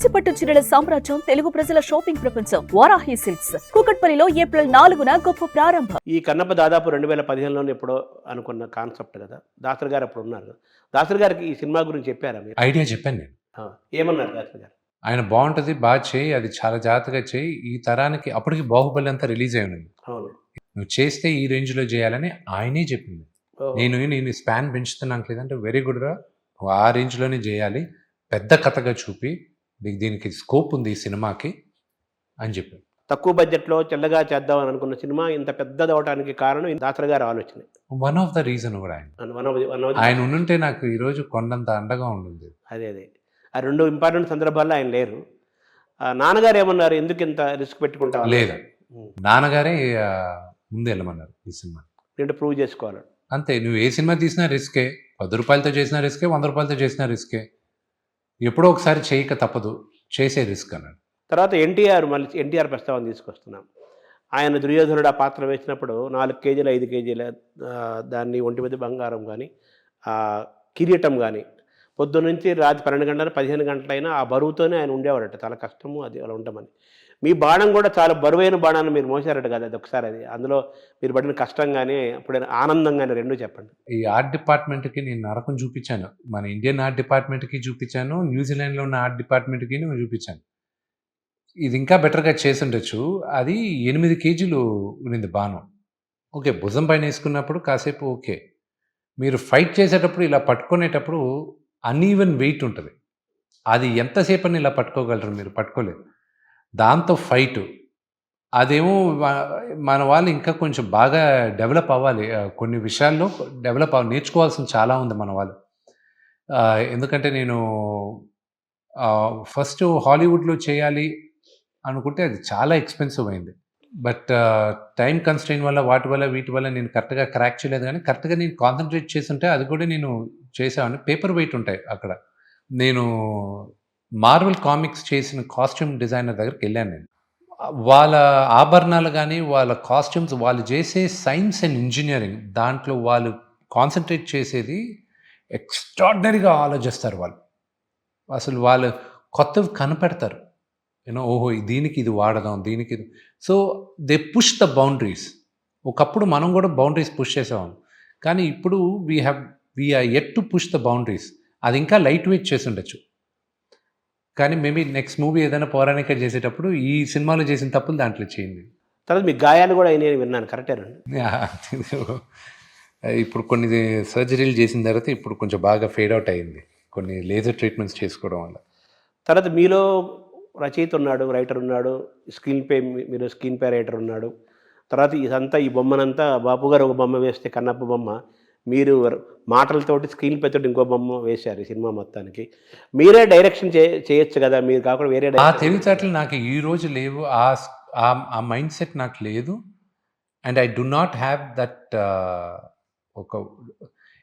కంచిపట్టు చీరల సామ్రాజ్యం, తెలుగు ప్రజల షాపింగ్ ప్రపంచం వారాహి సిల్క్స్. కూకట్పల్లిలో ఏప్రిల్ 4న గొప్ప ప్రారంభం. ఈ కన్నప్ప దాదాపు 2015లోనే ఎప్పుడో అనుకున్న కాన్సెప్ట్ కదా. దాసరి గారు అప్పుడు ఉన్నారు. దాసరి గారికి ఈ సినిమా గురించి చెప్పారా మీరు? ఐడియా చెప్పాను నేను. ఏమన్నారు దాసరి గారు? ఆయన బాగుంటుంది, బాగా చేయి, అది చాలా జాగ్రత్తగా చేయి, ఈ తరానికి అప్పటికి బాహుబలి అంతా రిలీజ్ అయి ఉన్నది, అవును, నువ్వు చేస్తే ఈ రేంజ్లో చేయాలని ఆయనే చెప్పింది. నేను స్పాన్ పెంచుతున్నాను లేదంటే వెరీ గుడ్ రా, నువ్వు ఆ రేంజ్లోనే చేయాలి, పెద్ద కథగా చూపి దీనికి స్కోప్ ఉంది ఈ సినిమాకి అని చెప్పాను. తక్కువ బడ్జెట్లో చిల్లగా చేద్దామని అనుకున్న సినిమా ఇంత పెద్దది అవడానికి కారణం దాసరి గారి ఆలోచన. వన్ ఆఫ్ ద రీజన్ కూడా ఆయన ఉండుంటే నాకు ఈరోజు కొండంత అండగా ఉంటుంది. అదే ఆ రెండు ఇంపార్టెంట్ సందర్భాల్లో ఆయన లేరు. నాన్నగారు ఏమన్నారు, ఎందుకు ఇంత రిస్క్ పెట్టుకుంటారు? లేదు, నాన్నగారే ముందు వెళ్ళమన్నారు ఈ సినిమా ప్రూవ్ చేసుకోవాలి అంతే. నువ్వు ఏ సినిమా తీసినా రిస్కే, 10 రూపాయలతో చేసినా రిస్కే, 100 రూపాయలతో చేసినా రిస్కే, ఎప్పుడో ఒకసారి చేయక తప్పదు, చేసే రిస్క్ అన్నాడు. తర్వాత మళ్ళీ ఎన్టీఆర్ ప్రస్తావన తీసుకొస్తున్నాం. ఆయన దుర్యోధనుడు ఆ పాత్ర వేసినప్పుడు 4 కేజీలు 5 కేజీల దాన్ని ఒంటి మీద బంగారం కానీ కిరీటం కానీ పొద్దున్నుంచి రాత్రి 12 గంటల 15 గంటలైనా ఆ బరువుతోనే ఆయన ఉండేవాడట. చాలా కష్టము అది అలా ఉంటామని. మీ బాణం కూడా చాలా బరువైన బాణాన్ని మీరు మోసారట కదా, అది ఒకసారి అది అందులో మీరు పడిన కష్టం కానీ అప్పుడు ఆనందం కానీ రెండూ చెప్పండి. ఈ ఆర్ట్ డిపార్ట్మెంట్కి నేను నరకం చూపించాను, మన ఇండియన్ ఆర్ట్ డిపార్ట్మెంట్కి చూపించాను, న్యూజిలాండ్లో ఉన్న ఆర్ట్ డిపార్ట్మెంట్కి నేను చూపించాను. ఇది ఇంకా బెటర్గా చేసి ఉండొచ్చు. అది 8 కేజీలు ఉన్నింది బాణం. ఓకే, భుజం పైన వేసుకున్నప్పుడు కాసేపు ఓకే, మీరు ఫైట్ చేసేటప్పుడు ఇలా పట్టుకునేటప్పుడు అన్ఈవెన్ వెయిట్ ఉంటుంది, అది ఎంతసేపు అని ఇలా పట్టుకోగలరు, మీరు పట్టుకోలేదు. దాంతో ఫైటు అదేమో మన వాళ్ళు ఇంకా కొంచెం బాగా డెవలప్ అవ్వాలి, కొన్ని విషయాల్లో డెవలప్ నేర్చుకోవాల్సింది చాలా ఉంది మన వాళ్ళు. ఎందుకంటే నేను ఫస్ట్ హాలీవుడ్లో చేయాలి అనుకుంటే అది చాలా ఎక్స్పెన్సివ్ అయింది. బట్ టైం కన్స్ట్రెయిన్ వల్ల వీటి వల్ల నేను కరెక్ట్గా క్రాక్ చేయలేదు. కానీ కరెక్ట్గా నేను కాన్సన్ట్రేట్ చేస్తుంటే అది కూడా నేను చేసాను. పేపర్ వెయిట్ ఉంటాయి అక్కడ. నేను మార్వెల్ కామిక్స్ చేసిన కాస్ట్యూమ్ డిజైనర్ దగ్గరికి వెళ్ళాను. నేను వాళ్ళ ఆభరణాలు కానీ వాళ్ళ కాస్ట్యూమ్స్, వాళ్ళు చేసే సైన్స్ అండ్ ఇంజనీరింగ్ దాంట్లో వాళ్ళు కాన్సన్ట్రేట్ చేసేది ఎక్స్ట్రాడినరీగా ఆలోచిస్తారు వాళ్ళు. అసలు వాళ్ళు కొత్తవి కనిపెడతారు, ఓహో దీనికి ఇది వాడదాం, దీనికి ఇది. So they push the boundaries. ఒకప్పుడు మనం కూడా బౌండరీస్ పుష్ చేసేవాళ్ళం, కానీ ఇప్పుడు we are yet to push the boundaries. అది ఇంకా లైట్ వెయిట్ చేసి ఉండొచ్చు, కానీ మేబీ నెక్స్ట్ మూవీ ఏదైనా పౌరాణిక చేసేటప్పుడు ఈ సినిమాలో చేసిన తప్పులు దాంట్లో చేయండి. తర్వాత మీ గాయాలు కూడా అయినాయి విన్నాను, కరెక్టేనండి? ఇప్పుడు కొన్ని సర్జరీలు చేసిన తర్వాత ఇప్పుడు కొంచెం బాగా ఫేడ్ అవుట్ అయింది, కొన్ని లేజర్ ట్రీట్మెంట్స్ చేసుకోవడం వల్ల. తర్వాత మీలో రచయిత ఉన్నాడు, రైటర్ ఉన్నాడు, మీరు స్క్రీన్ పే రైటర్ ఉన్నాడు. తర్వాత ఇదంతా ఈ బొమ్మనంతా బాపు గారు ఒక బొమ్మ వేస్తే కన్నప్ప బొమ్మ, మీరు మాటలతోటి స్క్రీన్ పే తోటి ఇంకో బొమ్మ వేశారు ఈ సినిమా మొత్తానికి. మీరే డైరెక్షన్ చేయొచ్చు కదా, మీరు కాకుండా వేరే తెలివితేటలు నాకు ఈ రోజు లేవు, ఆ మైండ్ సెట్ నాకు లేదు. And I do not have that.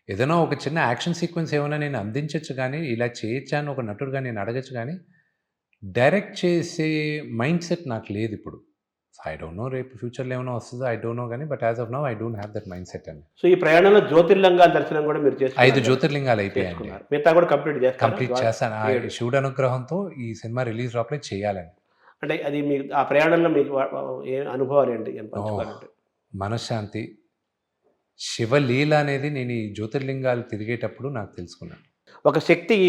ఏదైనా ఒక చిన్న యాక్షన్ సీక్వెన్స్ ఏమైనా నేను అందించవచ్చు, కానీ ఇలా చేయొచ్చాను ఒక నటుడుగా నేను అడగచ్చు, కానీ డైరెక్ట్ చేసే మైండ్ సెట్ నాకు లేదు ఇప్పుడు. ఐ డోంట్ నో, రేపు ఫ్యూచర్లో ఏమైనా వస్తుందో ఐ డోంట్ నో, కానీ but as of now I don't have that mind set అండి. సో ఈ ప్రయాణంలో జ్యోతిర్లింగాల దర్శనం కూడా మీరు చేస్తారు? 5 జ్యోతిర్లింగాలు అయిపోయాయండి, మిగతా కూడా కంప్లీట్ చేస్తాను. శివుడు అనుగ్రహంతో ఈ సినిమా రిలీజ్ లోపలే చేయాలని. అంటే అది మీకు ఆ ప్రయాణంలో మీకు ఏ అనుభవాలు ఏంటి? మనశ్శాంతి, శివలీల అనేది నేను ఈ జ్యోతిర్లింగాలు తిరిగేటప్పుడు నాకు తెలుసుకున్నాను. ఒక శక్తి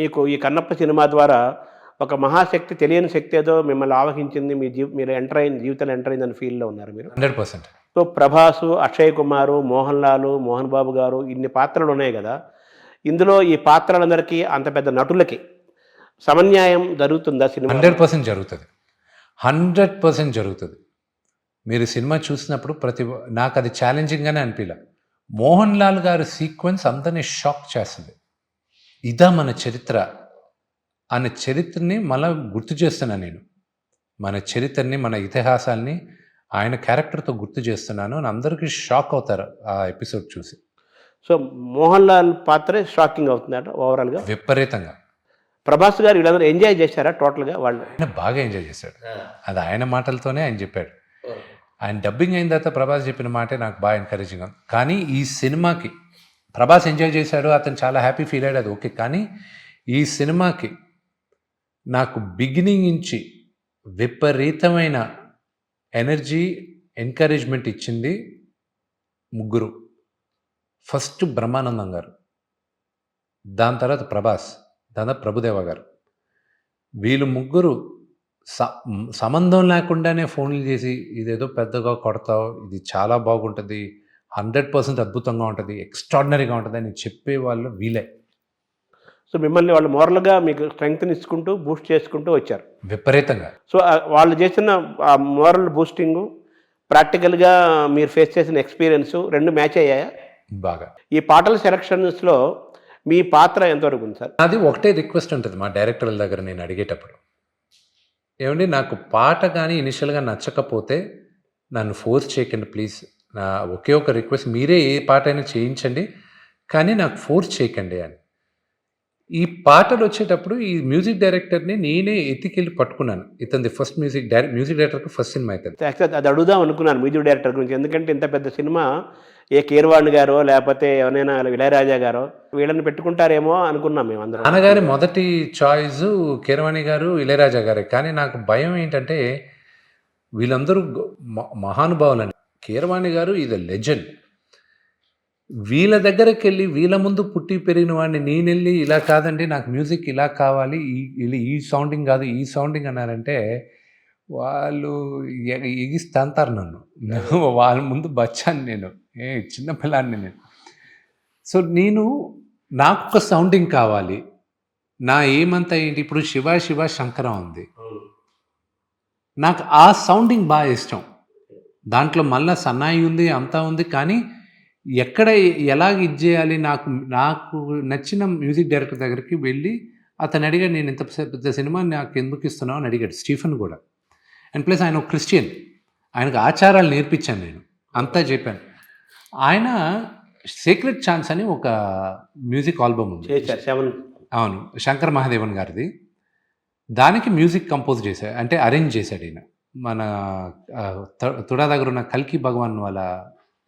మీకు ఈ కన్నప్ప సినిమా ద్వారా ఒక మహాశక్తి, తెలియని శక్తి ఏదో మిమ్మల్ని ఆవహించింది, మీరు జీవితంలో ఎంటర్ అయిందని ఫీల్లో ఉన్నారు మీరు? 100%. సో ప్రభాసు, అక్షయ్ కుమారు, మోహన్ లాల్, మోహన్ బాబు గారు, ఇన్ని పాత్రలు ఉన్నాయి కదా, ఇందులో ఈ పాత్రలందరికీ అంత పెద్ద నటులకి సమన్యాయం జరుగుతుందా సినిమా? 100% జరుగుతుంది, 100% జరుగుతుంది. మీరు సినిమా చూసినప్పుడు నాకు అది ఛాలెంజింగ్గానే అనిపించలే. మోహన్ లాల్ గారి సీక్వెన్స్ అందరినీ షాక్ చేస్తుంది. ఇదా మన చరిత్ర అనే చరిత్రని మళ్ళీ గుర్తు చేస్తున్నాను నేను. మన చరిత్రని, మన ఇతిహాసాన్ని ఆయన క్యారెక్టర్తో గుర్తు చేస్తున్నాను అని అందరికీ షాక్ అవుతారు ఆ ఎపిసోడ్ చూసి. సో మోహన్ లాల్ పాత్రే షాకింగ్ అవుతుందట ఓవరాల్గా, విపరీతంగా. ప్రభాస్ గారు వీళ్ళందరూ ఎంజాయ్ చేశారా టోటల్గా? వాళ్ళు ఆయన బాగా ఎంజాయ్ చేశాడు, అది ఆయన మాటలతోనే ఆయన చెప్పాడు. ఆయన డబ్బింగ్ అయిన తర్వాత ప్రభాస్ చెప్పిన మాటే నాకు బాగా ఎంకరేజింగ్ ఉంది. కానీ ఈ సినిమాకి ప్రభాస్ ఎంజాయ్ చేశాడు, అతను చాలా హ్యాపీ ఫీల్ అయ్యాడు, అది ఓకే. కానీ ఈ సినిమాకి నాకు బిగినింగ్ నుంచి విపరీతమైన ఎనర్జీ, ఎంకరేజ్మెంట్ ఇచ్చింది ముగ్గురు. ఫస్ట్ బ్రహ్మానందం గారు, దాని తర్వాత ప్రభాస్, దాని తర్వాత ప్రభుదేవ గారు. వీళ్ళు ముగ్గురు సంబంధం లేకుండానే ఫోన్లు చేసి ఇదేదో పెద్దగా కొడతావు, ఇది చాలా బాగుంటుంది, 100% అద్భుతంగా ఉంటుంది, ఎక్స్ట్రాడినరీగా ఉంటుంది అని చెప్పేవాళ్ళు వీళ్ళే. సో మిమ్మల్ని వాళ్ళు మోరల్గా మీకు స్ట్రెంగ్త్ని ఇచ్చుకుంటూ బూస్ట్ చేసుకుంటూ వచ్చారు విపరీతంగా. సో వాళ్ళు చేసిన ఆ మోరల్ బూస్టింగు, ప్రాక్టికల్గా మీరు ఫేస్ చేసిన ఎక్స్పీరియన్స్ రెండు మ్యాచ్ అయ్యాయా? బాగా. ఈ పాటల సెలక్షన్స్లో మీ పాత్ర ఎంతవరకు ఉంది సార్? అది ఒకటే రిక్వెస్ట్ ఉంటుంది మా డైరెక్టర్ల దగ్గర నేను అడిగేటప్పుడు, ఏమండి నాకు పాట కానీ ఇనిషియల్గా నచ్చకపోతే నన్ను ఫోర్స్ చేయకండి ప్లీజ్, నా ఒకే ఒక రిక్వెస్ట్, మీరే ఏ పాట అయినా చేయించండి కానీ నాకు ఫోర్స్ చేయకండి అని. ఈ పాటలు వచ్చేటప్పుడు ఈ మ్యూజిక్ డైరెక్టర్ని నేనే ఎత్తికెళ్ళి పట్టుకున్నాను. ఇతనిది ఫస్ట్ మ్యూజిక్ డైరెక్టర్కి ఫస్ట్ సినిమా అవుతుంది. యాక్చువల్ అది అడుగుదాం అనుకున్నాను మ్యూజిక్ డైరెక్టర్ గురించి, ఎందుకంటే ఇంత పెద్ద సినిమా ఏ కీరవాణి గారో లేకపోతే ఎవరైనా ఇళయరాజా గారో వీళ్ళని పెట్టుకుంటారేమో అనుకున్నాం మేము అందరం. నాన్నగారి మొదటి చాయిస్ కీరవాణి గారు, ఇళయరాజా గారే. కానీ నాకు భయం ఏంటంటే వీళ్ళందరూ మహానుభావులని. కీరవాణి గారు ఇది లెజెండ్. వీళ్ళ దగ్గరికి వెళ్ళి వీళ్ళ ముందు పుట్టి పెరిగిన వాడిని నేను వెళ్ళి ఇలా కాదండి నాకు మ్యూజిక్ ఇలా కావాలి, ఈ సౌండింగ్ కాదు ఈ సౌండింగ్ అన్నారంటే వాళ్ళు ఎగిస్తాంతారు నన్ను. వాళ్ళ ముందు బచ్చాను నేను, చిన్నపిల్లాన్ని నేను. సో నాకు ఒక సౌండింగ్ కావాలి, నా ఏమంతా ఏంటి, ఇప్పుడు శివ శంకరం ఉంది, నాకు ఆ సౌండింగ్ బాగా ఇష్టం. దాంట్లో మళ్ళీ సన్నాయి ఉంది అంతా ఉంది, కానీ ఎక్కడ ఎలాగ ఇది చేయాలి, నాకు నచ్చిన మ్యూజిక్ డైరెక్టర్ దగ్గరికి వెళ్ళి అతను అడిగాడు, నేను ఇంత పెద్ద సినిమా నాకు ఎందుకు ఇస్తున్నావు అని అడిగాడు. స్టీఫెన్ కూడా. అండ్ ప్లస్ ఆయన ఒక క్రిస్టియన్, ఆయనకు ఆచారాలు నేర్పించాను నేను, అంతా చెప్పాను. ఆయన సీక్రెట్ ఛాన్స్ అని ఒక మ్యూజిక్ ఆల్బమ్ ఉంది, అవును, శంకర్ మహాదేవన్ గారిది. దానికి మ్యూజిక్ కంపోజ్ చేశాడు, అంటే అరేంజ్ చేశాడు ఈయన. మన తుడా దగ్గర ఉన్న కల్కి భగవాన్ వాళ్ళ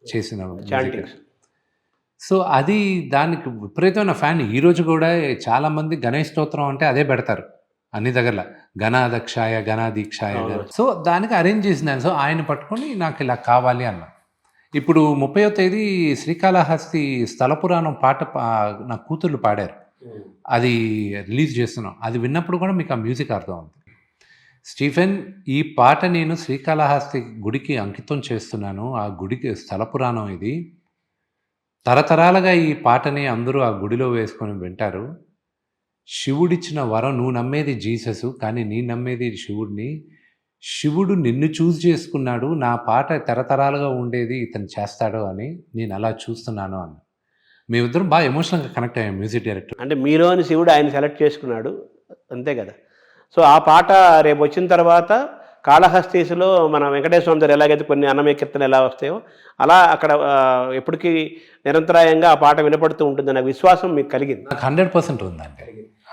చేసిన మ్యూజిక్. సో అది దానికి విపరీతమైన ఫ్యాన్. ఈరోజు కూడా చాలామంది గణేష్ స్తోత్రం అంటే అదే పెడతారు అన్ని దగ్గర, గణాదక్షాయ గణాదీక్షాయ. సో దానికి అరేంజ్ చేసిందాను. సో ఆయన పట్టుకొని నాకు ఇలా కావాలి అన్న. ఇప్పుడు 30వ తేదీ శ్రీకాళహస్తి స్థల పురాణం పాట నా కూతుర్లు పాడారు, అది రిలీజ్ చేస్తున్నాం. అది విన్నప్పుడు కూడా మీకు ఆ మ్యూజిక్ అర్థం అవుతుంది. స్టీఫెన్, ఈ పాట నేను శ్రీకాళహస్తి గుడికి అంకితం చేస్తున్నాను. ఆ గుడికి స్థల పురాణం ఇది. తరతరాలుగా ఈ పాటని అందరూ ఆ గుడిలో వేసుకొని వింటారు. శివుడిచ్చిన వరం, నువ్వు నమ్మేది జీసస్ కానీ నీ నమ్మేది శివుడిని. శివుడు నిన్ను చూస్ చేసుకున్నాడు, నా పాట తరతరాలుగా ఉండేది ఇతను చేస్తాడు అని నేను అలా చూస్తున్నాను అన్న. మేమిద్దరం బాగా ఎమోషనల్గా కనెక్ట్ అయ్యాం మ్యూజిక్ డైరెక్టర్. అంటే మీలోని శివుడు ఆయన సెలెక్ట్ చేసుకున్నాడు, అంతే కదా. సో ఆ పాట రేపు వచ్చిన తర్వాత కాళహస్తీసులో మన వెంకటేశ్వర స్వామి దగ్గర ఎలాగైతే కొన్ని అన్నమయ్య కీర్తనలు ఎలా వస్తాయో అలా అక్కడ ఎప్పటికీ నిరంతరాయంగా ఆ పాట వినపడుతూ ఉంటుంది అనే విశ్వాసం మీకు కలిగింది? నాకు 100% ఉందండి.